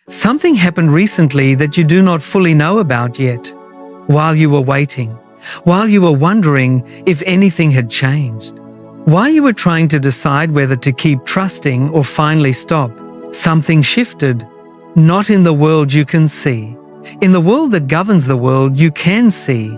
Something happened recently that you do not fully know about yet. While you were waiting, while you were wondering if anything had changed, while you were trying to decide whether to keep trusting or finally stop, something shifted. Not in the world you can see. In the world that governs the world you can see.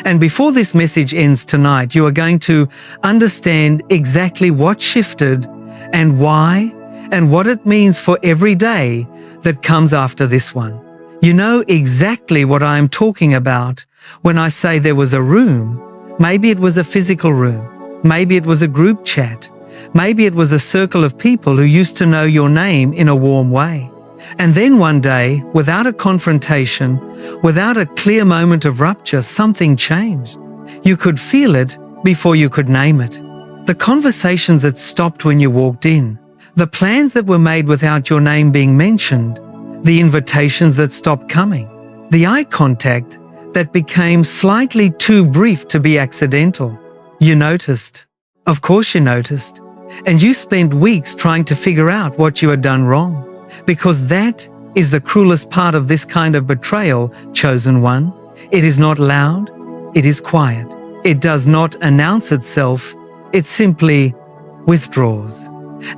And before this message ends tonight, you are going to understand exactly what shifted and why and what it means for every day that comes after this one. You know exactly what I am talking about when I say there was a room. Maybe it was a physical room. Maybe it was a group chat. Maybe it was a circle of people who used to know your name in a warm way. And then one day, without a confrontation, without a clear moment of rupture, something changed. You could feel it before you could name it. The conversations that stopped when you walked in, the plans that were made without your name being mentioned, the invitations that stopped coming, the eye contact that became slightly too brief to be accidental. You noticed. Of course you noticed. And you spent weeks trying to figure out what you had done wrong. Because that is the cruelest part of this kind of betrayal, chosen one. It is not loud, it is quiet. It does not announce itself, it simply withdraws.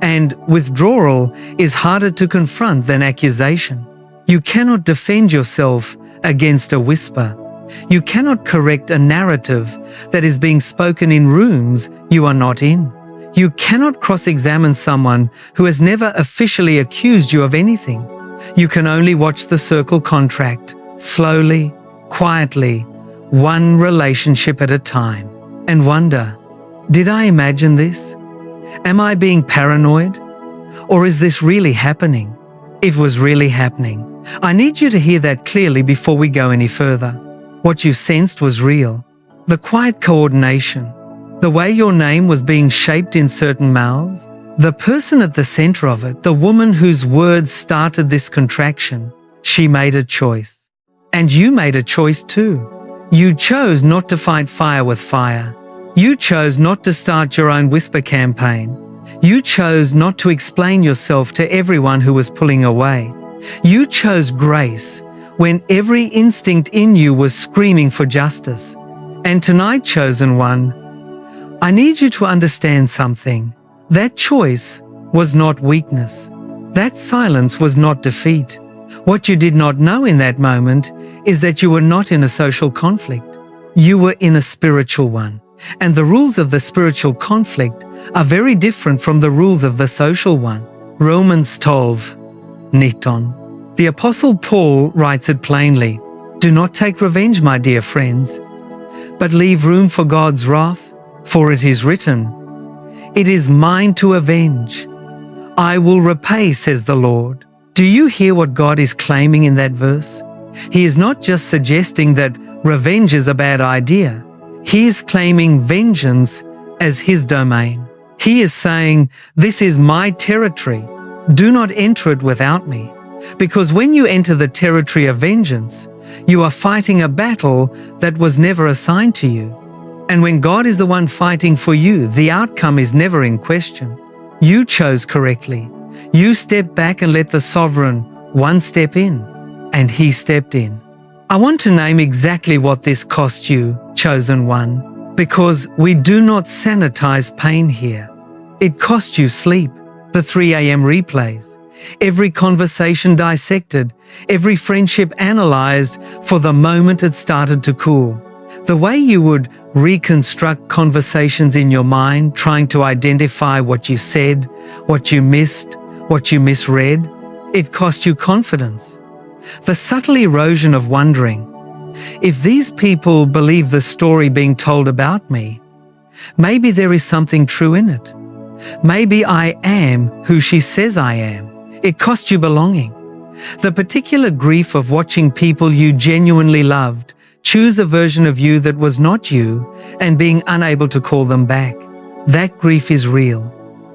And withdrawal is harder to confront than accusation. You cannot defend yourself against a whisper. You cannot correct a narrative that is being spoken in rooms you are not in. You cannot cross-examine someone who has never officially accused you of anything. You can only watch the circle contract, slowly, quietly, one relationship at a time, and wonder, did I imagine this? Am I being paranoid? Or is this really happening? It was really happening. I need you to hear that clearly before we go any further. What you sensed was real. The quiet coordination, the way your name was being shaped in certain mouths, the person at the center of it, the woman whose words started this contraction, she made a choice. And you made a choice too. You chose not to fight fire with fire. You chose not to start your own whisper campaign. You chose not to explain yourself to everyone who was pulling away. You chose grace when every instinct in you was screaming for justice. And tonight, chosen one, I need you to understand something. That choice was not weakness. That silence was not defeat. What you did not know in that moment is that you were not in a social conflict. You were in a spiritual one. And the rules of the spiritual conflict are very different from the rules of the social one. Romans 12, Niton. The Apostle Paul writes it plainly. Do not take revenge, my dear friends, but leave room for God's wrath. For it is written, it is mine to avenge. I will repay, says the Lord. Do you hear what God is claiming in that verse? He is not just suggesting that revenge is a bad idea. He is claiming vengeance as his domain. He is saying, this is my territory. Do not enter it without me. Because when you enter the territory of vengeance, you are fighting a battle that was never assigned to you. And when God is the one fighting for you, the outcome is never in question. You chose correctly. You stepped back and let the sovereign one step in, and he stepped in. I want to name exactly what this cost you, chosen one, because we do not sanitize pain here. It cost you sleep, the 3 a.m. replays, every conversation dissected, every friendship analyzed for the moment it started to cool. The way you would reconstruct conversations in your mind, trying to identify what you said, what you missed, what you misread, it cost you confidence. The subtle erosion of wondering, if these people believe the story being told about me, maybe there is something true in it. Maybe I am who she says I am. It cost you belonging. The particular grief of watching people you genuinely loved choose a version of you that was not you and being unable to call them back. That grief is real.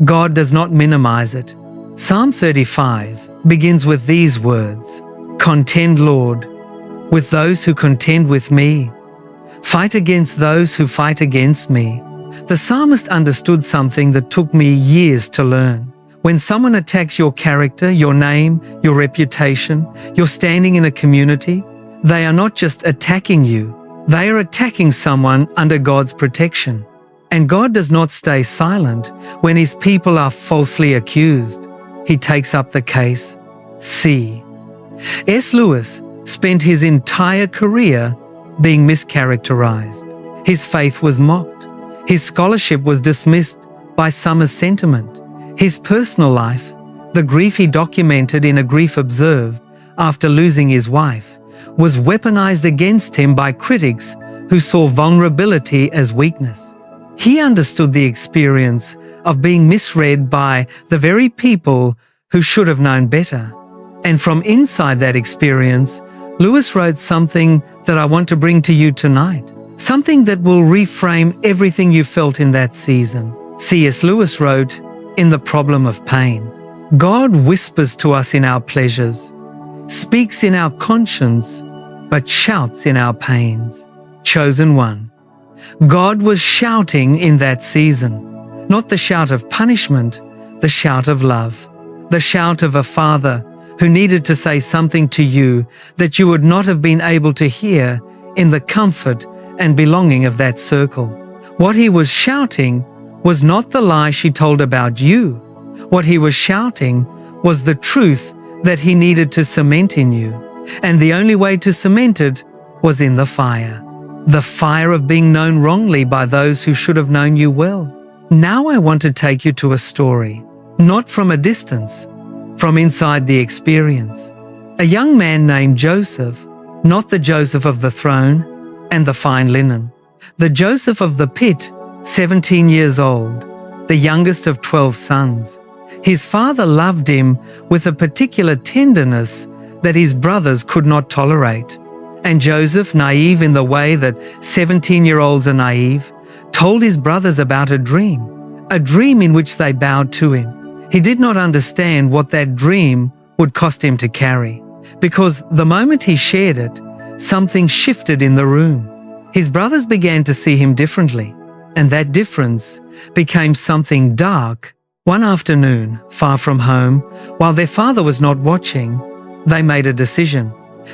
God does not minimize it. Psalm 35 begins with these words, Contend, Lord, with those who contend with me. Fight against those who fight against me. The psalmist understood something that took me years to learn. When someone attacks your character, your name, your reputation, your standing in a community, they are not just attacking you, they are attacking someone under God's protection. And God does not stay silent when His people are falsely accused. He takes up the case. C. S. Lewis spent his entire career being mischaracterized. His faith was mocked. His scholarship was dismissed by some as sentiment. His personal life, the grief he documented in A Grief Observed after losing his wife, was weaponized against him by critics who saw vulnerability as weakness. He understood the experience of being misread by the very people who should have known better. And from inside that experience, Lewis wrote something that I want to bring to you tonight. Something that will reframe everything you felt in that season. C.S. Lewis wrote, in The Problem of Pain, God whispers to us in our pleasures, speaks in our conscience, but shouts in our pains. Chosen one. God was shouting in that season, not the shout of punishment, the shout of love, the shout of a father who needed to say something to you that you would not have been able to hear in the comfort and belonging of that circle. What he was shouting was not the lie she told about you. What he was shouting was the truth that he needed to cement in you. And the only way to cement it was in the fire. The fire of being known wrongly by those who should have known you well. Now I want to take you to a story, not from a distance, from inside the experience. A young man named Joseph, not the Joseph of the throne and the fine linen, the Joseph of the pit, 17 years old, the youngest of 12 sons. His father loved him with a particular tenderness that his brothers could not tolerate. And Joseph, naive in the way that 17-year-olds are naive, told his brothers about a dream in which they bowed to him. He did not understand what that dream would cost him to carry, because the moment he shared it, something shifted in the room. His brothers began to see him differently, and that difference became something dark. One afternoon, far from home, while their father was not watching, they made a decision.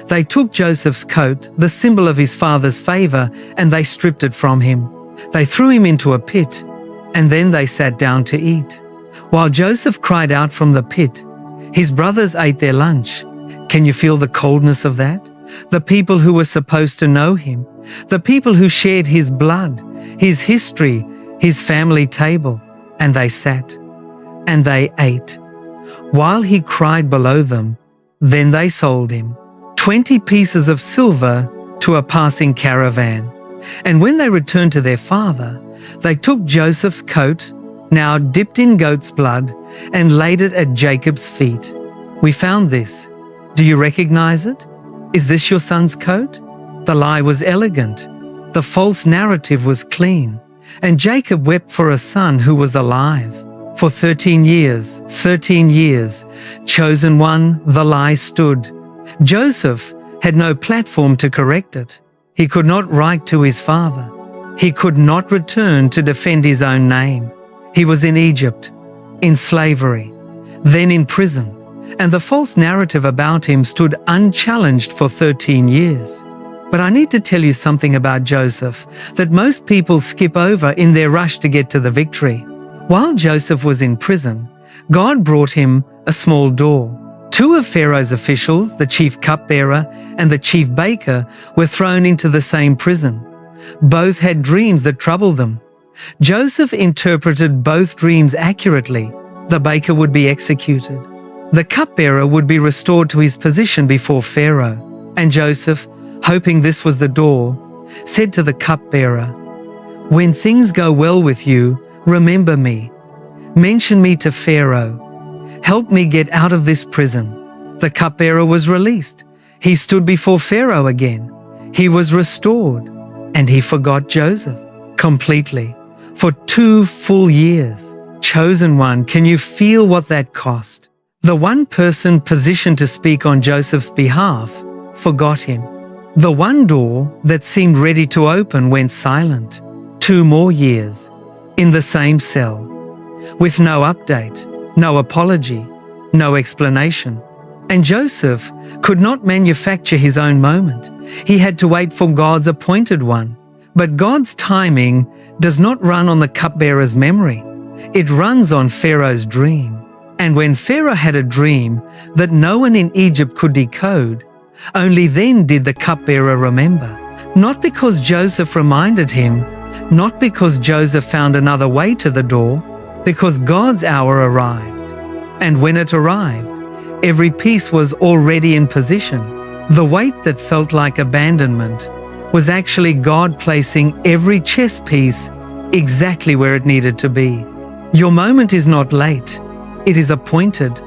They took Joseph's coat, the symbol of his father's favor, and they stripped it from him. They threw him into a pit, and then they sat down to eat. While Joseph cried out from the pit, his brothers ate their lunch. Can you feel the coldness of that? The people who were supposed to know him, the people who shared his blood, his history, his family table, and they sat, and they ate. While he cried below them, then they sold him, 20 pieces of silver to a passing caravan. And when they returned to their father, they took Joseph's coat, now dipped in goat's blood, and laid it at Jacob's feet. We found this. Do you recognize it? Is this your son's coat? The lie was elegant. The false narrative was clean. And Jacob wept for a son who was alive. For 13 years, chosen one, the lie stood. Joseph had no platform to correct it. He could not write to his father. He could not return to defend his own name. He was in Egypt, in slavery, then in prison, and the false narrative about him stood unchallenged for 13 years. But I need to tell you something about Joseph that most people skip over in their rush to get to the victory. While Joseph was in prison, God brought him a small door. Two of Pharaoh's officials, the chief cupbearer and the chief baker, were thrown into the same prison. Both had dreams that troubled them. Joseph interpreted both dreams accurately. The baker would be executed. The cupbearer would be restored to his position before Pharaoh. And Joseph, hoping this was the door, said to the cupbearer, "When things go well with you, remember me. Mention me to Pharaoh. Help me get out of this prison." The cupbearer was released. He stood before Pharaoh again. He was restored, and he forgot Joseph completely for 2 full years. Chosen one, can you feel what that cost? The one person positioned to speak on Joseph's behalf forgot him. The one door that seemed ready to open went silent. 2 more years in the same cell, with no update, no apology, no explanation. And Joseph could not manufacture his own moment. He had to wait for God's appointed one. But God's timing does not run on the cupbearer's memory. It runs on Pharaoh's dream. And when Pharaoh had a dream that no one in Egypt could decode, only then did the cupbearer remember. Not because Joseph reminded him, not because Joseph found another way to the door, because God's hour arrived. And when it arrived, every piece was already in position. The weight that felt like abandonment was actually God placing every chess piece exactly where it needed to be. Your moment is not late, it is appointed.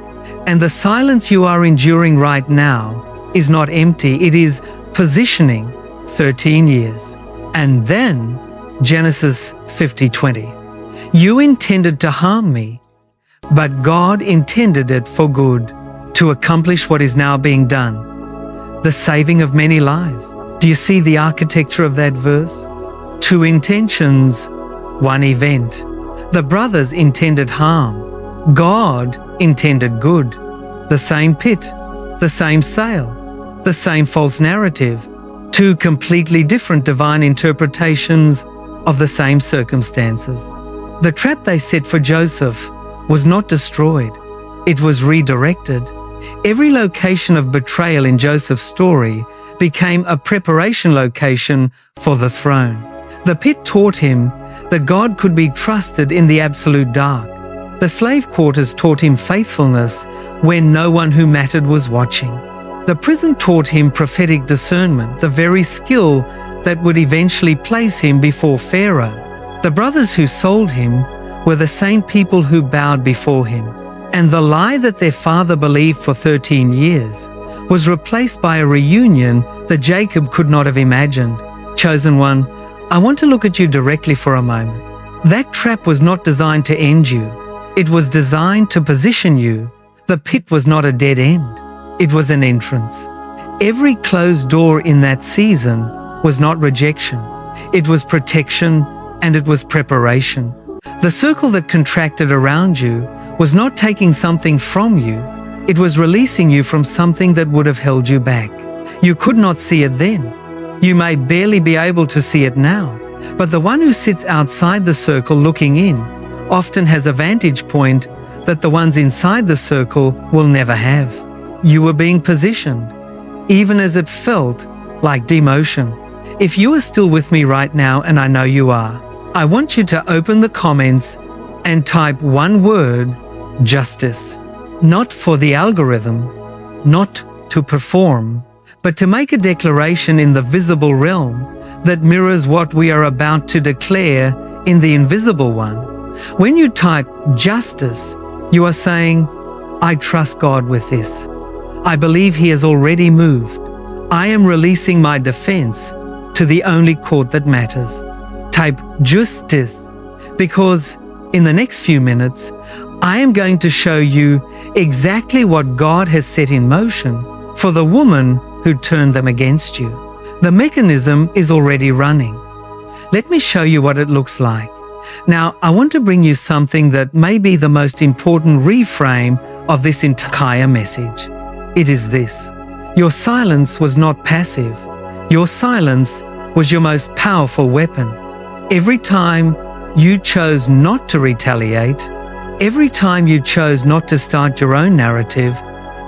And the silence you are enduring right now is not empty, it is positioning. 13 years. And then, Genesis 50:20. You intended to harm me, but God intended it for good, to accomplish what is now being done, the saving of many lives. Do you see the architecture of that verse? Two intentions, one event. The brothers intended harm. God intended good. The same pit, the same sale, the same false narrative. Two completely different divine interpretations of the same circumstances. The trap they set for Joseph was not destroyed. It was redirected. Every location of betrayal in Joseph's story became a preparation location for the throne. The pit taught him that God could be trusted in the absolute dark. The slave quarters taught him faithfulness when no one who mattered was watching. The prison taught him prophetic discernment, the very skill that would eventually place him before Pharaoh. The brothers who sold him were the same people who bowed before him. And the lie that their father believed for 13 years was replaced by a reunion that Jacob could not have imagined. Chosen one, I want to look at you directly for a moment. That trap was not designed to end you. It was designed to position you. The pit was not a dead end. It was an entrance. Every closed door in that season was not rejection. It was protection and it was preparation. The circle that contracted around you was not taking something from you. It was releasing you from something that would have held you back. You could not see it then. You may barely be able to see it now. But the one who sits outside the circle looking in often has a vantage point that the ones inside the circle will never have. You were being positioned, even as it felt like demotion. If you are still with me right now, and I know you are, I want you to open the comments and type one word, justice. Not for the algorithm, not to perform, but to make a declaration in the visible realm that mirrors what we are about to declare in the invisible one. When you type justice, you are saying, I trust God with this. I believe He has already moved. I am releasing my defense to the only court that matters. Type justice, because in the next few minutes, I am going to show you exactly what God has set in motion for the woman who turned them against you. The mechanism is already running. Let me show you what it looks like. Now, I want to bring you something that may be the most important reframe of this entire message. It is this: your silence was not passive. Your silence was your most powerful weapon. Every time you chose not to retaliate, every time you chose not to start your own narrative,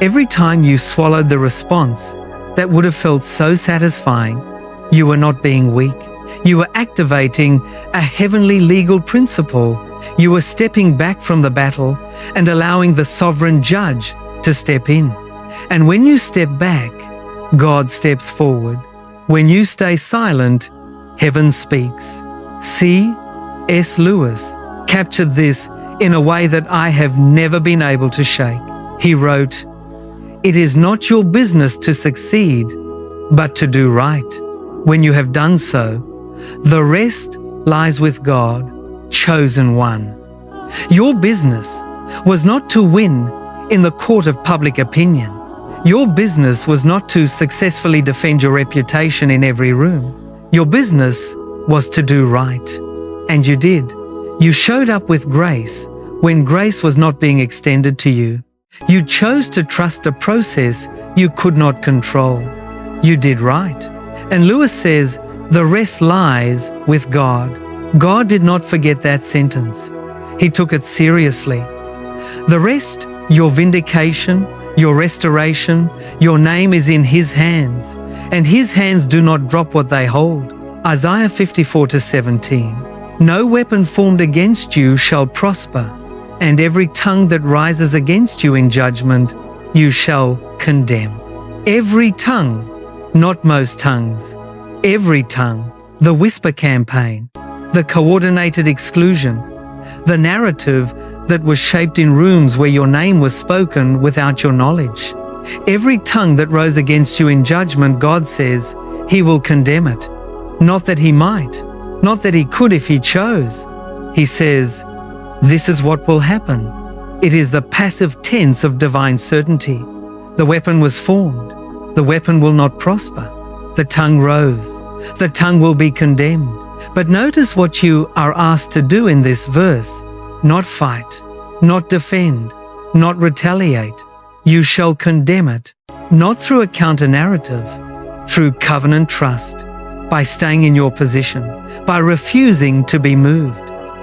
every time you swallowed the response that would have felt so satisfying, you were not being weak. You were activating a heavenly legal principle. You were stepping back from the battle and allowing the sovereign judge to step in. And when you step back, God steps forward. When you stay silent, heaven speaks. C.S. Lewis captured this in a way that I have never been able to shake. He wrote, "It is not your business to succeed, but to do right. When you have done so, the rest lies with God, chosen one." Your business was not to win in the court of public opinion. Your business was not to successfully defend your reputation in every room. Your business was to do right. And you did. You showed up with grace when grace was not being extended to you. You chose to trust a process you could not control. You did right. And Lewis says, the rest lies with God. God did not forget that sentence. He took it seriously. The rest, your vindication, your restoration, your name is in His hands, and His hands do not drop what they hold. Isaiah 54:17. No weapon formed against you shall prosper, and every tongue that rises against you in judgment you shall condemn. Every tongue, not most tongues. Every tongue. The whisper campaign, the coordinated exclusion, the narrative that was shaped in rooms where your name was spoken without your knowledge. Every tongue that rose against you in judgment, God says, He will condemn it. Not that He might, not that He could if He chose. He says, this is what will happen. It is the passive tense of divine certainty. The weapon was formed. The weapon will not prosper. The tongue rose. The tongue will be condemned. But notice what you are asked to do in this verse. Not fight, not defend, not retaliate. You shall condemn it, not through a counter-narrative, through covenant trust, by staying in your position, by refusing to be moved,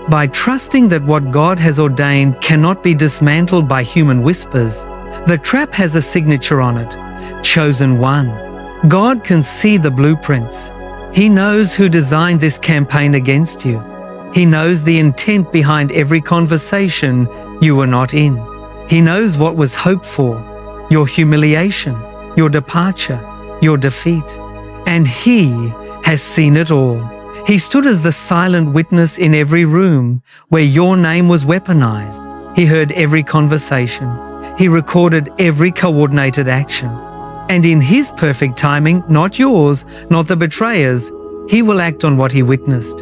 by trusting that what God has ordained cannot be dismantled by human whispers. The trap has a signature on it, chosen one. God can see the blueprints. He knows who designed this campaign against you. He knows the intent behind every conversation you were not in. He knows what was hoped for, your humiliation, your departure, your defeat. And He has seen it all. He stood as the silent witness in every room where your name was weaponized. He heard every conversation. He recorded every coordinated action. And in His perfect timing, not yours, not the betrayer's, He will act on what He witnessed.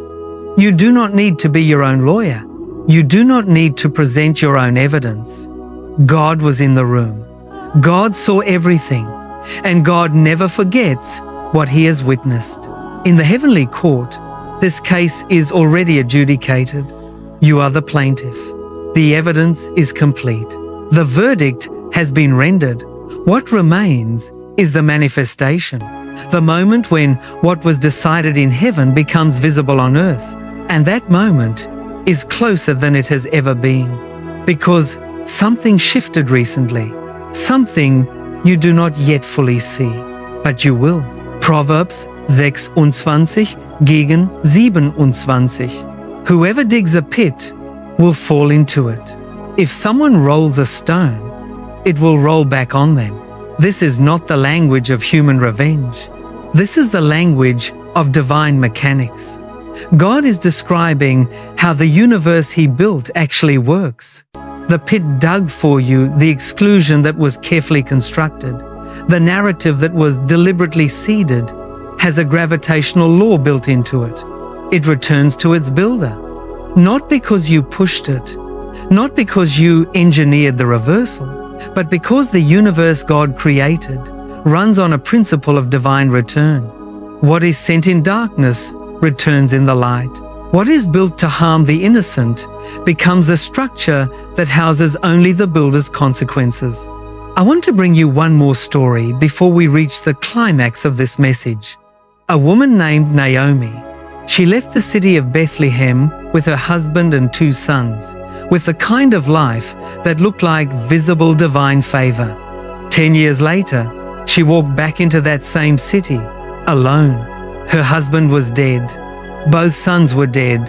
You do not need to be your own lawyer. You do not need to present your own evidence. God was in the room. God saw everything. And God never forgets what He has witnessed. In the heavenly court, this case is already adjudicated. You are the plaintiff. The evidence is complete. The verdict has been rendered. What remains is the manifestation, the moment when what was decided in heaven becomes visible on earth. And that moment is closer than it has ever been, because something shifted recently, something you do not yet fully see, but you will. Proverbs 26 gegen 27. Whoever digs a pit will fall into it. If someone rolls a stone, it will roll back on them. This is not the language of human revenge. This is the language of divine mechanics. God is describing how the universe He built actually works. The pit dug for you the exclusion that was carefully constructed. The narrative that was deliberately seeded has a gravitational law built into it. It returns to its builder. Not because you pushed it, not because you engineered the reversal, but because the universe God created runs on a principle of divine return. What is sent in darkness returns in the light. What is built to harm the innocent becomes a structure that houses only the builder's consequences. I want to bring you one more story before we reach the climax of this message. A woman named Naomi. She left the city of Bethlehem with her husband and 2 sons, with the kind of life that looked like visible divine favor. 10 years later, she walked back into that same city, alone. Her husband was dead. Both sons were dead.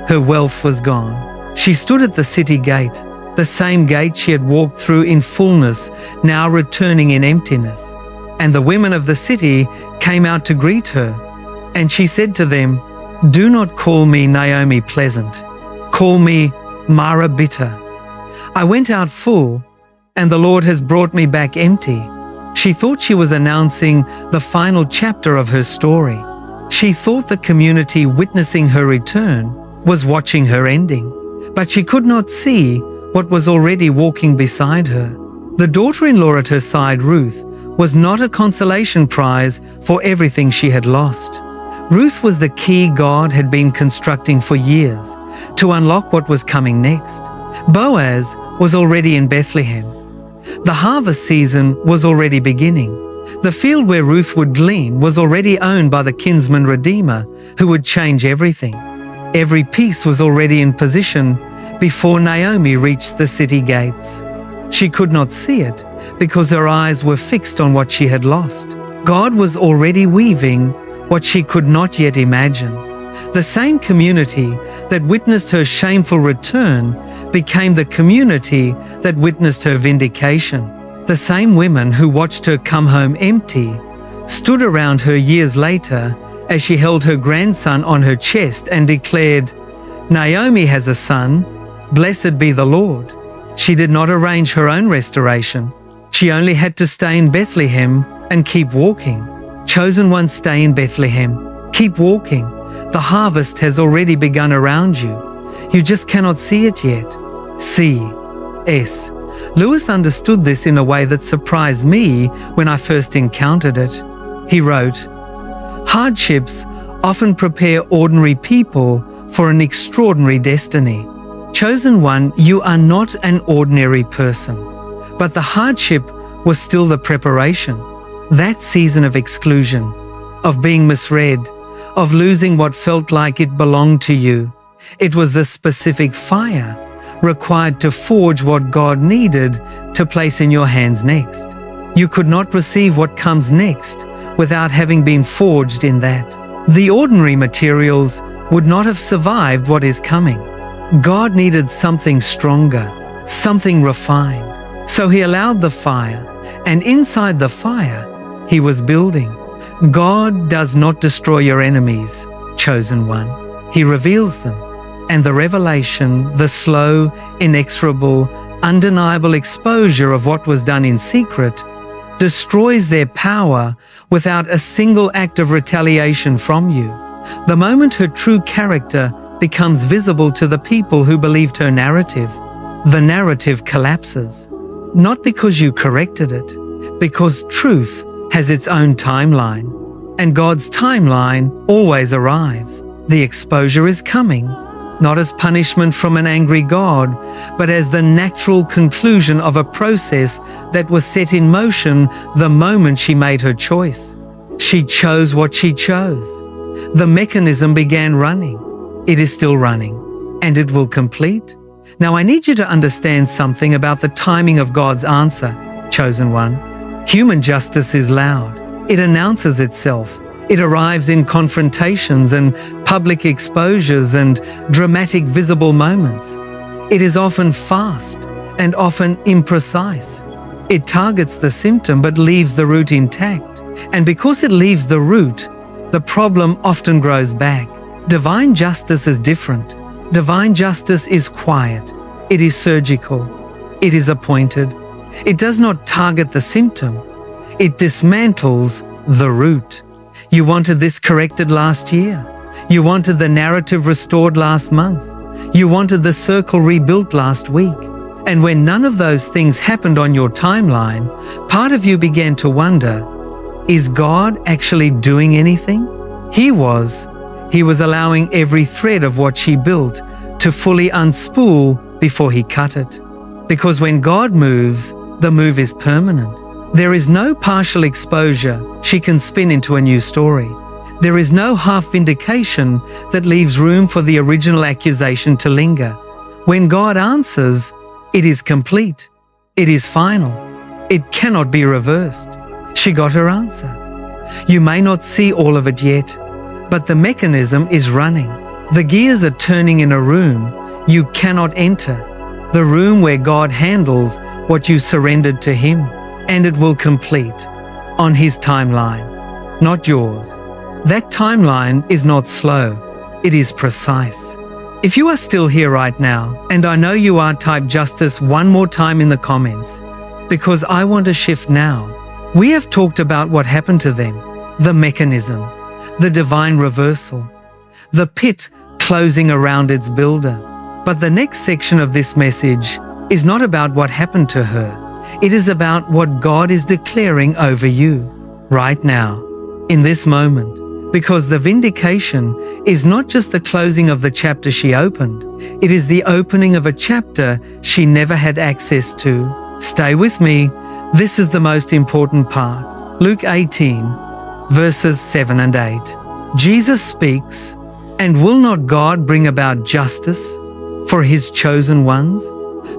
Her wealth was gone. She stood at the city gate, the same gate she had walked through in fullness, now returning in emptiness. And the women of the city came out to greet her. And she said to them, "Do not call me Naomi pleasant. Call me Mara bitter. I went out full, and the Lord has brought me back empty." She thought she was announcing the final chapter of her story. She thought the community witnessing her return was watching her ending, but she could not see what was already walking beside her. The daughter-in-law at her side, Ruth, was not a consolation prize for everything she had lost. Ruth was the key God had been constructing for years to unlock what was coming next. Boaz was already in Bethlehem. The harvest season was already beginning. The field where Ruth would glean was already owned by the kinsman redeemer who would change everything. Every piece was already in position before Naomi reached the city gates. She could not see it because her eyes were fixed on what she had lost. God was already weaving what she could not yet imagine. The same community that witnessed her shameful return became the community that witnessed her vindication. The same women who watched her come home empty stood around her years later as she held her grandson on her chest and declared, "Naomi has a son, blessed be the Lord." She did not arrange her own restoration. She only had to stay in Bethlehem and keep walking. Chosen ones, stay in Bethlehem. Keep walking. The harvest has already begun around you. You just cannot see it yet. C.S. Lewis understood this in a way that surprised me when I first encountered it. He wrote, "Hardships often prepare ordinary people for an extraordinary destiny. Chosen one, you are not an ordinary person." But the hardship was still the preparation. That season of exclusion, of being misread, of losing what felt like it belonged to you. It was the specific fire required to forge what God needed to place in your hands next. You could not receive what comes next without having been forged in that. The ordinary materials would not have survived what is coming. God needed something stronger, something refined. So He allowed the fire, and inside the fire, He was building. God does not destroy your enemies, chosen one. He reveals them. And the revelation, the slow, inexorable, undeniable exposure of what was done in secret, destroys their power without a single act of retaliation from you. The moment her true character becomes visible to the people who believed her narrative, the narrative collapses. Not because you corrected it, because truth has its own timeline, and God's timeline always arrives. The exposure is coming, not as punishment from an angry God, but as the natural conclusion of a process that was set in motion the moment she made her choice. She chose what she chose. The mechanism began running. It is still running, and it will complete. Now I need you to understand something about the timing of God's answer, chosen one. Human justice is loud. It announces itself. It arrives in confrontations and public exposures and dramatic visible moments. It is often fast and often imprecise. It targets the symptom but leaves the root intact. And because it leaves the root, the problem often grows back. Divine justice is different. Divine justice is quiet. It is surgical. It is appointed. It does not target the symptom. It dismantles the root. You wanted this corrected last year. You wanted the narrative restored last month. You wanted the circle rebuilt last week. And when none of those things happened on your timeline, part of you began to wonder, is God actually doing anything? He was. He was allowing every thread of what she built to fully unspool before He cut it. Because when God moves, the move is permanent. There is no partial exposure she can spin into a new story. There is no half vindication that leaves room for the original accusation to linger. When God answers, it is complete. It is final. It cannot be reversed. She got her answer. You may not see all of it yet, but the mechanism is running. The gears are turning in a room you cannot enter. The room where God handles what you surrendered to Him. And it will complete on His timeline, not yours. That timeline is not slow, it is precise. If you are still here right now, and I know you are, type justice one more time in the comments, because I want to shift now. We have talked about what happened to them, the mechanism, the divine reversal, the pit closing around its builder. But the next section of this message is not about what happened to her. It is about what God is declaring over you right now, in this moment. because the vindication is not just the closing of the chapter she opened, it is the opening of a chapter she never had access to. Stay with me, this is the most important part. Luke 18, verses 7 and 8. Jesus speaks, "And will not God bring about justice for his chosen ones,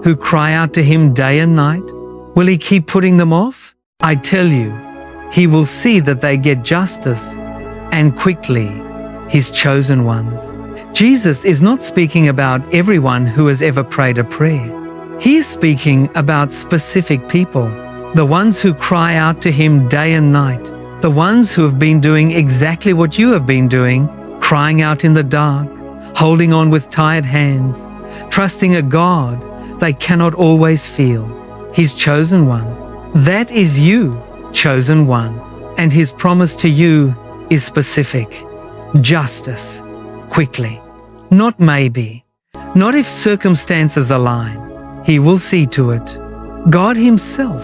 who cry out to him day and night? Will he keep putting them off? I tell you, he will see that they get justice, and quickly, his chosen ones." Jesus is not speaking about everyone who has ever prayed a prayer. He is speaking about specific people, the ones who cry out to him day and night, the ones who have been doing exactly what you have been doing, crying out in the dark, holding on with tired hands, trusting a God they cannot always feel. His chosen one. That is you, chosen one. And his promise to you is specific. Justice. Quickly. Not maybe. Not if circumstances align. He will see to it. God himself,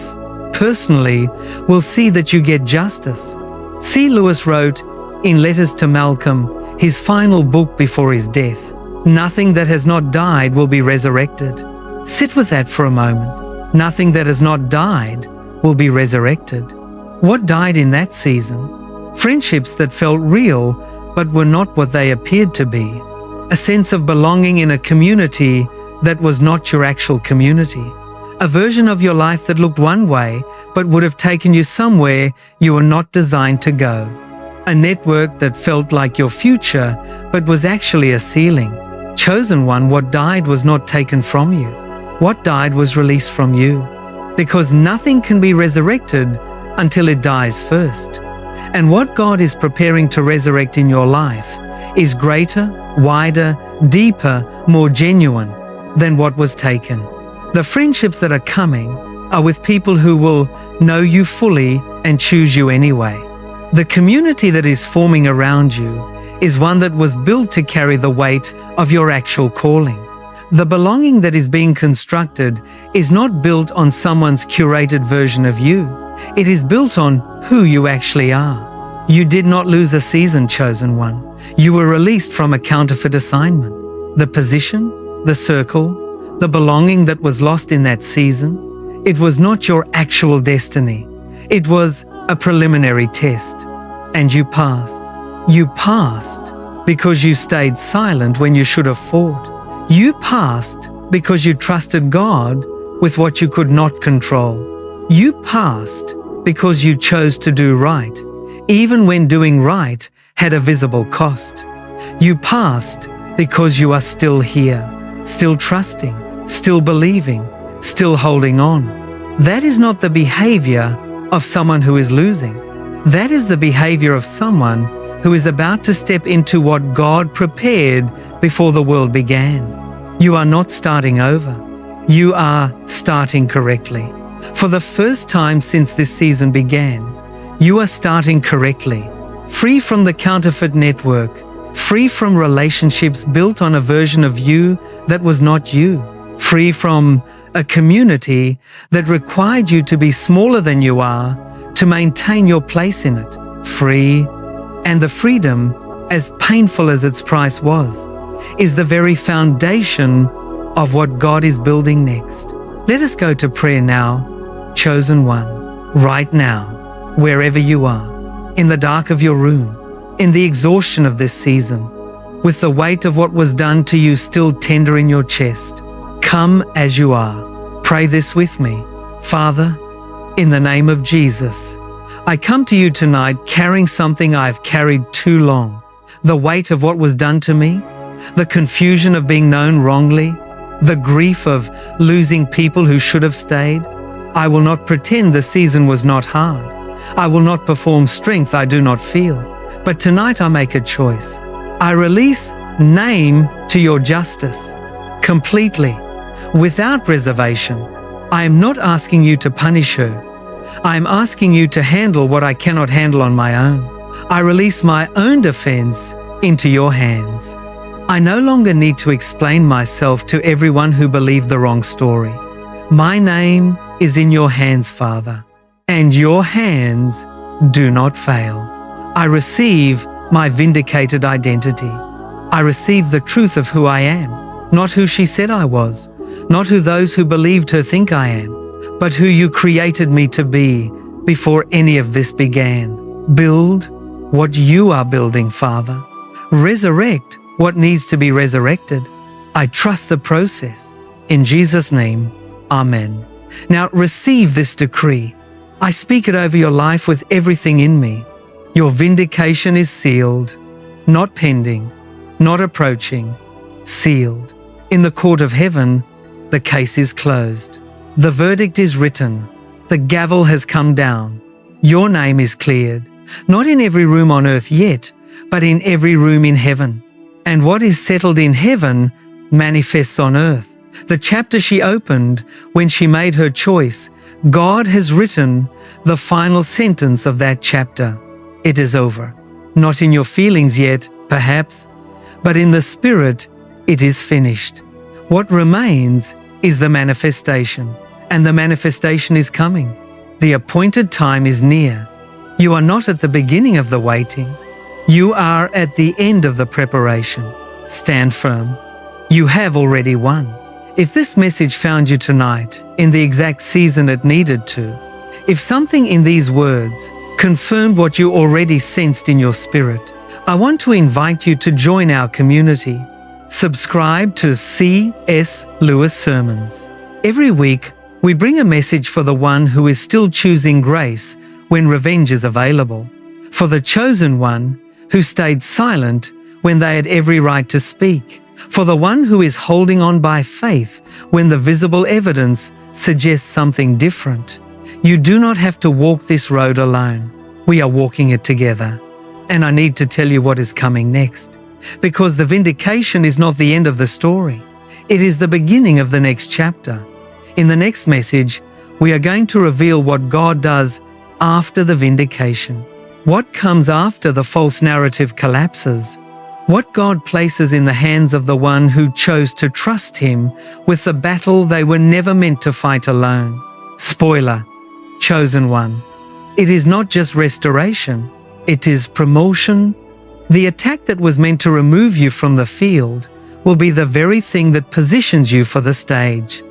personally, will see that you get justice. C. Lewis wrote in Letters to Malcolm, his final book before his death, "Nothing that has not died will be resurrected." Sit with that for a moment. Nothing that has not died will be resurrected. What died in that season? Friendships that felt real but were not what they appeared to be. A sense of belonging in a community that was not your actual community. A version of your life that looked one way but would have taken you somewhere you were not designed to go. A network that felt like your future but was actually a ceiling. Chosen one, what died was not taken from you. What died was released from you. Because nothing can be resurrected until it dies first. And what God is preparing to resurrect in your life is greater, wider, deeper, more genuine than what was taken. The friendships that are coming are with people who will know you fully and choose you anyway. The community that is forming around you is one that was built to carry the weight of your actual calling. The belonging that is being constructed is not built on someone's curated version of you. It is built on who you actually are. You did not lose a season, chosen one. You were released from a counterfeit assignment. The position, the circle, the belonging that was lost in that season, it was not your actual destiny. It was a preliminary test. And you passed. You passed because you stayed silent when you should have fought. You passed because you trusted God with what you could not control. You passed because you chose to do right, even when doing right had a visible cost. You passed because you are still here, still trusting, still believing, still holding on. That is not the behavior of someone who is losing. That is the behavior of someone who is about to step into what God prepared before the world began. You are not starting over. You are starting correctly. For the first time since this season began, you are starting correctly, free from the counterfeit network, free from relationships built on a version of you that was not you, free from a community that required you to be smaller than you are to maintain your place in it, free. And the freedom, as painful as its price was, is the very foundation of what God is building next. Let us go to prayer now, chosen one, right now, wherever you are, in the dark of your room, in the exhaustion of this season, with the weight of what was done to you still tender in your chest. Come as you are. Pray this with me. Father, in the name of Jesus, I come to you tonight carrying something I've carried too long. The weight of what was done to me, the confusion of being known wrongly, the grief of losing people who should have stayed. I will not pretend the season was not hard. I will not perform strength I do not feel. But tonight I make a choice. I release name to your justice, completely, without reservation. I am not asking you to punish her. I am asking you to handle what I cannot handle on my own. I release my own defense into your hands. I no longer need to explain myself to everyone who believed the wrong story. My name is in your hands, Father, and your hands do not fail. I receive my vindicated identity. I receive the truth of who I am, not who she said I was, not who those who believed her think I am, but who you created me to be before any of this began. Build what you are building, Father. Resurrect what needs to be resurrected. I trust the process. In Jesus' name, Amen. Now receive this decree. I speak it over your life with everything in me. Your vindication is sealed, not pending, not approaching, sealed. In the court of heaven, the case is closed. The verdict is written. The gavel has come down. Your name is cleared, not in every room on earth yet, but in every room in heaven. And what is settled in heaven manifests on earth. The chapter she opened when she made her choice, God has written the final sentence of that chapter. It is over. Not in your feelings yet, perhaps, but in the spirit, it is finished. What remains is the manifestation, and the manifestation is coming. The appointed time is near. You are not at the beginning of the waiting. You are at the end of the preparation. Stand firm. You have already won. If this message found you tonight in the exact season it needed to, if something in these words confirmed what you already sensed in your spirit, I want to invite you to join our community. Subscribe to C.S. Lewis Sermons. Every week, we bring a message for the one who is still choosing grace when revenge is available, for the chosen one who stayed silent when they had every right to speak, for the one who is holding on by faith when the visible evidence suggests something different. You do not have to walk this road alone. We are walking it together. And I need to tell you what is coming next, because the vindication is not the end of the story. It is the beginning of the next chapter. In the next message, we are going to reveal what God does after the vindication. What comes after the false narrative collapses? What God places in the hands of the one who chose to trust Him with the battle they were never meant to fight alone. Spoiler, chosen one. It is not just restoration, it is promotion. The attack that was meant to remove you from the field will be the very thing that positions you for the stage.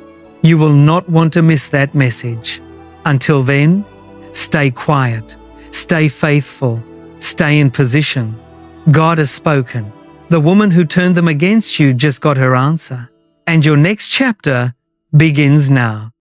You will not want to miss that message. Until then, stay quiet, stay faithful, stay in position. God has spoken. The woman who turned them against you just got her answer. And your next chapter begins now.